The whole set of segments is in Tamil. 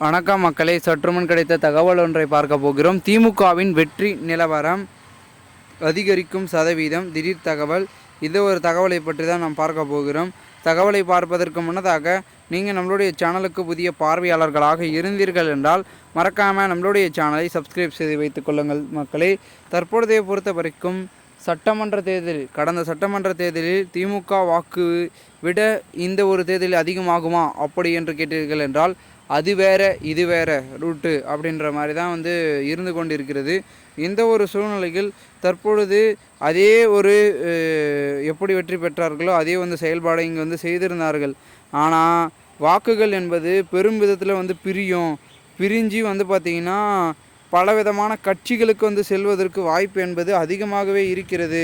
வணக்கம் மக்களை, சற்றுமுன் கிடைத்த தகவல் ஒன்றை பார்க்க போகிறோம். திமுகவின் வெற்றி நிலவரம் அதிகரிக்கும் சதவீதம் திடீர் தகவல். இந்த ஒரு தகவலை பற்றி தான் நாம் பார்க்க போகிறோம். தகவலை பார்ப்பதற்கு முன்னதாக நீங்கள் நம்மளுடைய சேனலுக்கு புதிய பார்வையாளர்களாக இருந்தீர்கள் என்றால் மறக்காமல் நம்மளுடைய சேனலை சப்ஸ்கிரைப் செய்து வைத்துக் கொள்ளுங்கள் மக்களே. தற்பொழுதைய பொறுத்த வரைக்கும் சட்டமன்ற தேர்தலில் கடந்த சட்டமன்ற தேர்தலில் திமுக வாக்கு விட இந்த ஒரு தேர்தலில் அதிகமாகுமா அப்படி என்று கேட்டீர்கள் என்றால் அது வேற இது வேற ரூட்டு அப்படின்ற மாதிரி தான் இருந்து கொண்டிருக்கிறது. இந்த ஒரு சூழ்நிலையில் தற்பொழுது அதே ஒரு எப்படி வெற்றி பெற்றார்களோ அதே செயல்பாடை இங்கே செய்திருந்தார்கள். ஆனால் வாக்குகள் என்பது பெரும் விதத்தில் பிரிஞ்சு பார்த்திங்கன்னா பலவிதமான கட்சிகளுக்கு செல்வதற்கு வாய்ப்பு என்பது அதிகமாகவே இருக்கிறது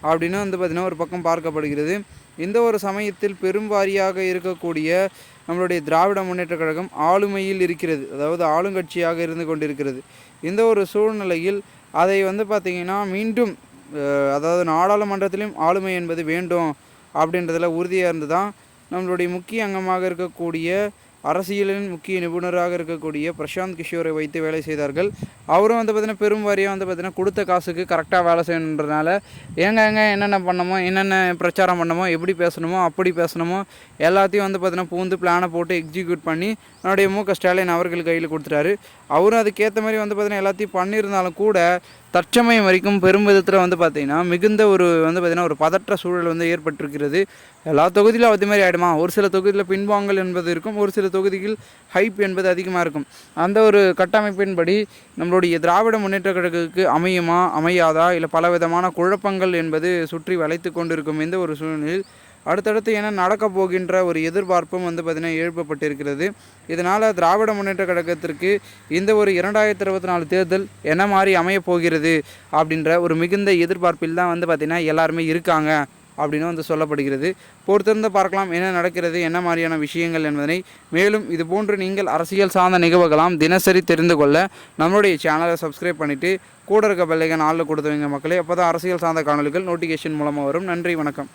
அப்படின்னு பார்த்திங்கன்னா ஒரு பக்கம் பார்க்கப்படுகிறது. இந்த ஒரு சமயத்தில் பெரும்பாரியாக இருக்கக்கூடிய நம்மளுடைய திராவிட முன்னேற்ற கழகம் ஆளுமையில் இருக்கிறது, அதாவது ஆளுங்கட்சியாக இருந்து கொண்டிருக்கிறது. இந்த ஒரு சூழ்நிலையில் அதை பார்த்திங்கன்னா மீண்டும் அதாவது நாடாளுமன்றத்திலும் ஆளுமை என்பது வேண்டும் அப்படின்றதில் உறுதியாக இருந்து தான் நம்மளுடைய முக்கிய அங்கமாக இருக்கக்கூடிய அரசியலின் முக்கிய நிபுணராக இருக்கக்கூடிய பிரசாந்த் கிஷோரை வைத்து வேலை செய்தார்கள். அவரும் பார்த்திங்கன்னா பெரும் வாரியாக பார்த்திங்கன்னா கொடுத்த காசுக்கு கரெக்டாக வேலை செய்யணுன்றதுனால என்னென்ன பண்ணணுமோ, என்னென்ன பிரச்சாரம் பண்ணணுமோ, எப்படி பேசணுமோ அப்படி பேசணுமோ எல்லாத்தையும் பார்த்திங்கன்னா பூந்து பிளானை போட்டு எக்ஸிக்யூட் பண்ணி என்னுடைய மு.க. ஸ்டாலின் அவர்கள் கையில் கொடுத்துட்டாரு. அவரும் அதுக்கேற்ற மாதிரி பார்த்திங்கன்னா எல்லாத்தையும் பண்ணியிருந்தாலும் கூட தற்சமயம் வரைக்கும் பெரும் விதத்தில் பார்த்திங்கன்னா மிகுந்த ஒரு பார்த்திங்கன்னா ஒரு பதற்ற சூழல் ஏற்பட்டிருக்கிறது. எல்லா தொகுதியிலும் அதே மாதிரி ஆகிடுமா? ஒரு சில தொகுதியில் பின்வாங்கல் என்பது இருக்கும், ஒரு சில தொகுதிகள் ஹைப் என்பது அதிகமாக இருக்கும். அந்த ஒரு கட்டமைப்பின்படி நம்மளுடைய திராவிட முன்னேற்ற கழகத்துக்கு அமையுமா அமையாதா, இல்லை பலவிதமான குழப்பங்கள் என்பது சுற்றி வளைத்து கொண்டிருக்கும். இந்த ஒரு சூழ்நிலையில் அடுத்தடுத்து என்ன நடக்கப் போகின்ற ஒரு எதிர்பார்ப்பும் பார்த்திங்கன்னா எழுப்பப்பட்டிருக்கிறது. இதனால் திராவிட முன்னேற்ற கழகத்திற்கு இந்த ஒரு 2024 தேர்தல் என்ன மாதிரி அமையப் போகிறது அப்படின்ற ஒரு மிகுந்த எதிர்பார்ப்பில் தான் பார்த்திங்கன்னா எல்லாருமே இருக்காங்க அப்படின்னு சொல்லப்படுகிறது. பொறுத்திருந்து பார்க்கலாம் என்ன நடக்கிறது, என்ன மாதிரியான விஷயங்கள் என்பதனை. மேலும் இதுபோன்று நீங்கள் அரசியல் சார்ந்த நிகழ்வுகளாம் தினசரி தெரிந்து கொள்ள நம்மளுடைய சேனலை சப்ஸ்கிரைப் பண்ணிவிட்டு கூட இருக்க பெல் ஐகான் ஆளில் கொடுத்து வைங்க மக்களே. அப்போ தான் அரசியல் சார்ந்த காணொலிகள் நோட்டிஃபிகேஷன் மூலமாக வரும். நன்றி, வணக்கம்.